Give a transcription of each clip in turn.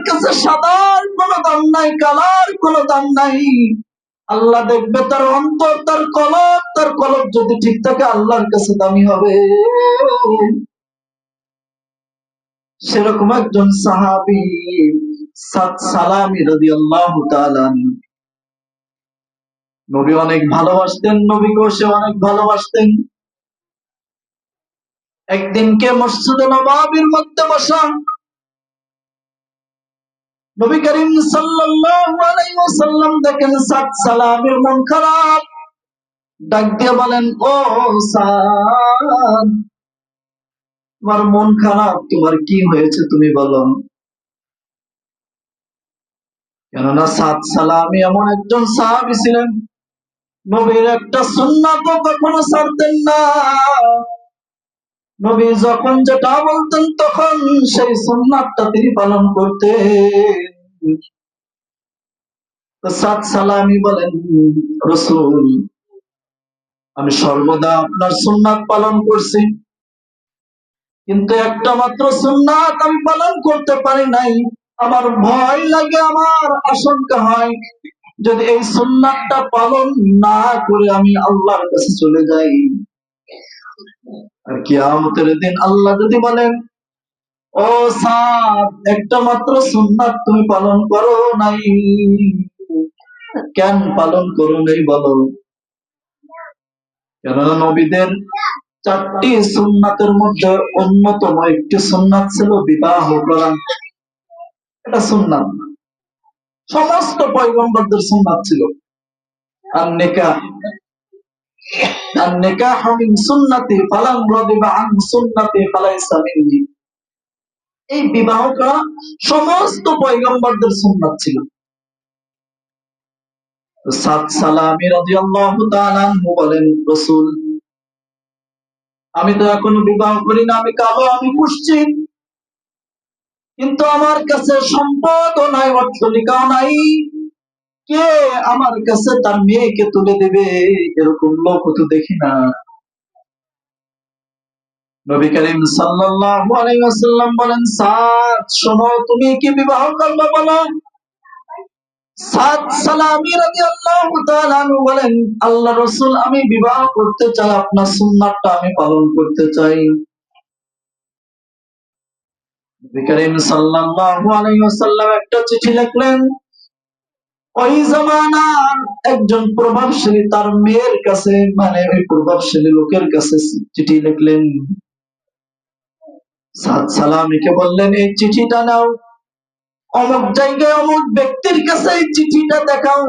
কাছে সাদার কোনো দাম নাই, কালার কোনো দাম নাই। আল্লাহ দেখবে তার অন্তর, তার কলব যদি ঠিক থাকে আল্লাহর কাছে দামি হবে। সেরকম একজন সাহাবী সাদ সালামি রাদিয়াল্লাহু তাআলা আনহু। নবী অনেক ভালোবাসতেন, নবীকেও সে অনেক ভালোবাসতেন। একদিনকে মসজিদে নববীর মধ্যে বসা নবী করিম সাল্লাল্লাহু আলাইহি ওয়াসাল্লাম দেখেন সাদ সালামের মন খারাপ। ডাক দিয়ে বলেন, ও সাদ, তোমার মন খারাপ, তোমার কি হয়েছে তুমি বলো। কেননা সাদ সালামি এমন একজন সাহাবী ছিলেন, নবীর একটা সুন্নাত কখনো ছাড়তেন না। নবী যখন যেটা বলতেন তখন সেই সুন্নাতটা তিনি পালন করতেন। তো সাদ সালামি বলেন, রাসূল, আমি সর্বদা আপনার সুন্নাত পালন করছি, কিন্তু একটা মাত্র সুন্নাত আমি পালন করতে পারি নাই। আমার ভয় লাগে, আমার আশঙ্কা হয় যদি এই সুন্নাতটা পালন না করে আমি আল্লাহর কাছে চলে যাই, আর কিয়ামতের দিন আল্লাহ যদি বলেন, ও সাদ, একটা মাত্র সুন্নাত তুমি পালন করো নাই, কেন পালন করো নাই বলো। কেননা নবীদের 4টি সুন্নাতের মধ্যে অন্যতম একটি সুন্নাত ছিল বিবাহ করা। এটা সুন্নাত না, সমস্ত পয়গম্বরদের সুন্নাত ছিল। আর নিকাহ, আর নিকাহ মিন সুন্নতি ফালান রাদিবা আন সুন্নতি ফালাইসা মিন্নি। এই বিবাহ করা সমস্ত পয়গম্বরদের সুন্নাত ছিল। তো সাদ সালামি রাদিয়াল্লাহু তাআলা আনহু বলেন, রাসূল, আমি তো এখনো বিবাহ করি না, আমি কালো, আমি কুশ্চিত, কিন্তু আমার কাছে সম্পদও নাই, অট্টালিকাও নাই, কে আমার কাছে তার মেয়েকে তুলে দেবে, এরকম লোক তো দেখি না। নবী করিম সাল্লাল্লাহু আলাইহি ওয়াসাল্লাম বলেন, সাদ, শোনো, তুমি কি বিবাহ করবে বলো। সাদ সালামি রাদিয়াল্লাহু তাআলা আনহু বলেন, আল্লাহ রাসূল, আমি বিবাহ করতে চাই, আপনার সুন্নাতটা আমি পালন করতে চাই। নবী করিম সাল্লাল্লাহু আলাইহি ওয়াসাল্লাম একটা চিঠি লিখলেন। ওই জামানার একজন প্রভাবশালী তার মেয়ের কাছে, মানে ওই প্রভাবশালী লোকের কাছে চিঠি লিখলেন। সাদ সালামিকে বললেন, এই চিঠিটা নাও, অমুক জায়গায় অমুক ব্যক্তির কাছে এই চিঠিটা দেখাও,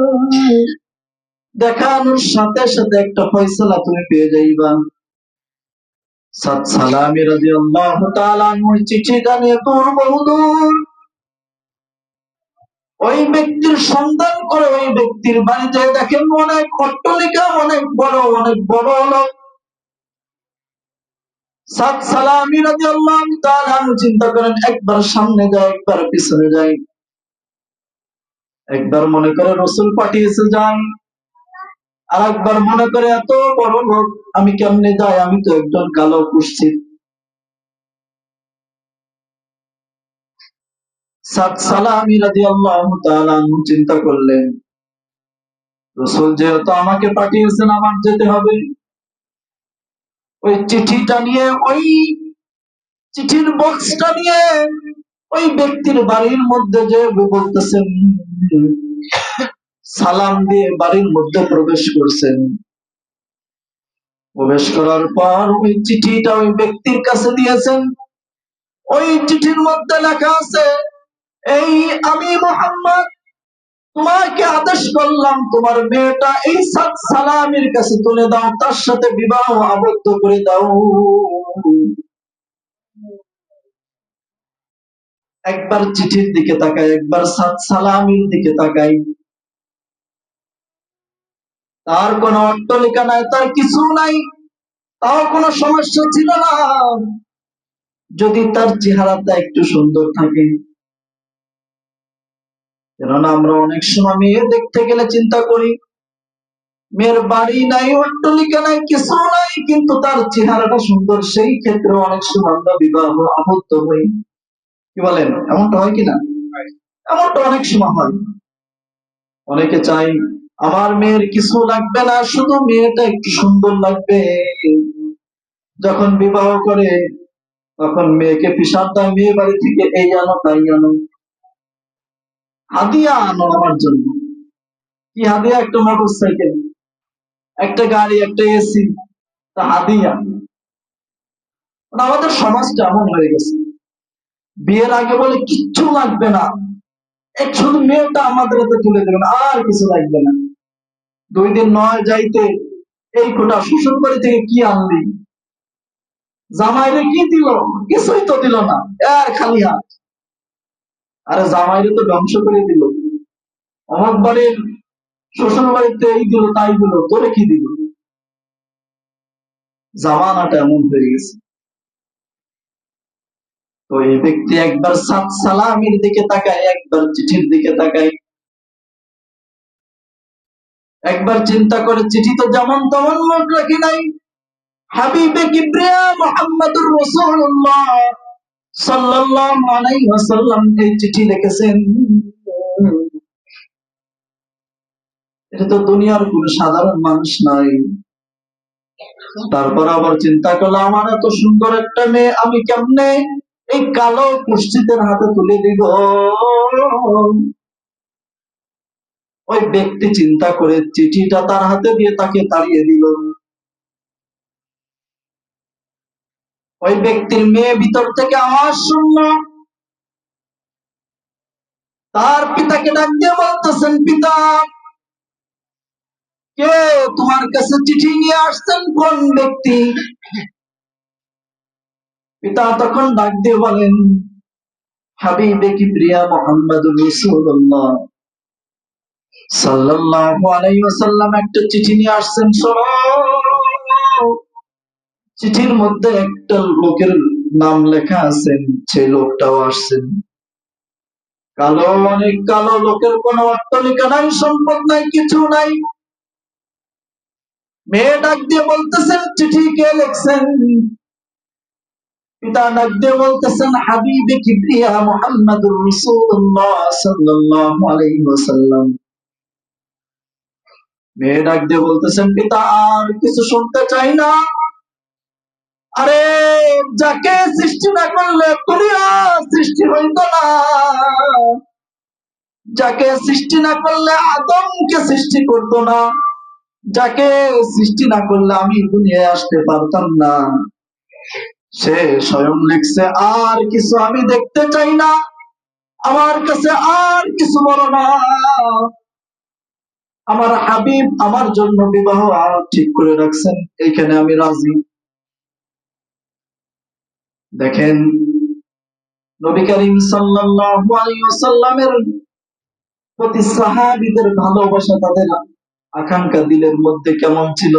দেখানোর সাথে সাথে একটা ফয়সালা তুমি পেয়ে যাইবা। সাদ সালামি রাদিয়াল্লাহু তাআলা আনহু চিঠিটা নিয়ে বহুদূর ওই ব্যক্তির সন্ধান করে ওই ব্যক্তির বাড়িতে দেখেন অনেক অট্টালিকা, অনেক বড় লোক। সাদ সালামি রাদিয়াল্লাহু তাআলা আনহু চিন্তা করেন, একবার সামনে যায়, একবার পিছনে যায়, একবার মনে করে রাসূল পাঠিয়েছে যাই, আর একবার মনে করে এত বড় লোক আমি কেমনে যাই, আমি তো একজন কালো কুশ্চিত। সাদ সালামি রাদিয়াল্লাহু তাআলা আনহু চিন্তা করলেন, রাসূল যেহেতু আমাকে পাঠিয়েছেন, আমার যেতে হবে। ওই চিঠিটা নিয়ে, ওই চিঠির বক্সটা নিয়ে ওই ব্যক্তির বাড়ির মধ্যে যে বলতেছেন, সালাম দিয়ে বাড়ির মধ্যে প্রবেশ করছেন। প্রবেশ করার পর ওই চিঠিটা ওই ব্যক্তির কাছে দিয়েছেন। ওই চিঠির মধ্যে লেখা আছে, এই আমি মুহাম্মদ তোমাকে আদেশ করলাম, তোমার মেয়েটা এই সাদ সালামির কাছে তুলে দাও, তার সাথে বিবাহ আবদ্ধ করে দাও। একবার চিঠির দিকে তাকাই, একবার সাদ সালামির দিকে তাকাই, তার কোনো অট্টালিকা নাই, তার কিছু নাই, তাও কোনো সমস্যা ছিল না যদি তার চেহারাটা একটু সুন্দর থাকে। কেননা আমরা অনেক সময় মেয়ে দেখতে গেলে চিন্তা করি, মেয়ের বাড়ি নাই, অট্টালিকা নাই, কিছু নাই, কিন্তু তার চেহারাটা সুন্দর, সেই ক্ষেত্রে অনেক সময় আমরা বিবাহ আবদ্ধ হই। কি বলেন, এমনটা হয় কিনা? এমনটা অনেক সময় হয়। অনেকে চাই আমার মেয়ের কিছু লাগবে না, শুধু মেয়েটা একটু সুন্দর লাগবে। যখন বিবাহ করে তখন মেয়েকে পিসাব দেয়, মেয়ে বাড়ি থেকে এই আনো তাই আনো, হাদিয়া আনো আমার জন্য। কি হাদিয়া? একটা মোটর সাইকেল, একটা গাড়ি, একটা এসি, হাদিয়া। আমাদের সমাজটা এমন হয়ে গেছে, বিয়ের আগে বলে কিচ্ছু লাগবে না, এক শুধু মেয়েটা আমাদের হাতে তুলে দেবেন, আর কিছু লাগবে না। 2 দিন নয় যাইতে এই কোটা শ্বশুর বাড়ি থেকে কি আনলি, জামাইরে কি দিল? কিছুই তো দিল না, আর খালি হাত। আরে জামাইরে তো ধ্বংস করে দিল, অমুক বাড়ির শ্বশুর বাড়িতে এই দিল তাই দিল, তোরে কি দিল? জামানাটা এমন হয়ে গেছে। তো এই ব্যক্তি একবার সাত সালামির দিকে তাকায়, একবার চিঠির দিকে তাকায়, একবার চিন্তা করে চিঠি তো যেমন তেমন লোক রাখি নাই, হাবিবে কিবরিয়া মুহাম্মদুর রাসূলুল্লাহ সাল্লাল্লাহু আলাইহি ওয়াসাল্লাম এই চিঠি লিখেছেন। এটা তো দুনিয়ার কোন সাধারণ মানুষ নাই। তারপর আবার চিন্তা করলো, আমার এত সুন্দর একটা মেয়ে আমি কেমনে এই কালো কুষ্ঠিতের হাতে তুলে দিব? ওই ব্যক্তি চিন্তা করে চিঠিটা তার হাতে দিয়ে তাকে তাড়িয়ে দিল। ওই ব্যক্তির মেয়ে ভিতর থেকে আওয়াজ শুনলো, তার পিতাকে ডাক দিয়ে বলতেছেন, পিতা, কে তোমার কাছে চিঠি নিয়ে আসছেন, কোন ব্যক্তি? পিতা তখন ডাক দিয়ে বলেন, হাবিবে কিবরিয়া মুহাম্মদুর রাসূলুল্লাহ সাল্লাল্লাহু আলাইহি ওয়াসাল্লাম একটা চিঠি নিয়ে আসছেন, শোনো। চিঠির মধ্যে একটা লোকের নাম লেখা আছেন, সেই লোকটাও আসছেন। কালো, অনেক কালো, লোকের কোনো অট্টালিকা নাই, সম্পদ নাই, কিছু নাই। মেয়ে ডাক দিয়ে বলতেছেন, চিঠি কে লিখছেন? পিতা ডাক দিয়ে বলতেছেন, হাবিবে কিবরিয়া মুহাম্মদুর রাসূলুল্লাহ সাল্লাল্লাহু আলাইহি ওয়াসাল্লাম। মেয়ে ডাক দিয়ে বলতেছেন, পিতা আর কিছু শুনতে চাই না। আরে যাকে সৃষ্টি না করলে দুনিয়া সৃষ্টি হইতো না, যাকে সৃষ্টি না করলে আদমকে সৃষ্টি করতো না, যাকে সৃষ্টি না করলে আমি দুনিয়ায় আসতে পারতাম না, সে স্বয়ং লিখছে, আর কিছু আমি দেখতে চাই না, আমার কাছে আর কিছু বলো না। আমার হাবিব আমার জন্য বিবাহ ঠিক করে রাখছেন, এখানে আমি রাজি। দেখেন নবী করিম সাল্লাল্লাহু আলাইহি ওয়াসাল্লামের প্রতি সাহাবীদের ভালোবাসা, তাদের আকাঙ্ক্ষা দিলের মধ্যে কেমন ছিল।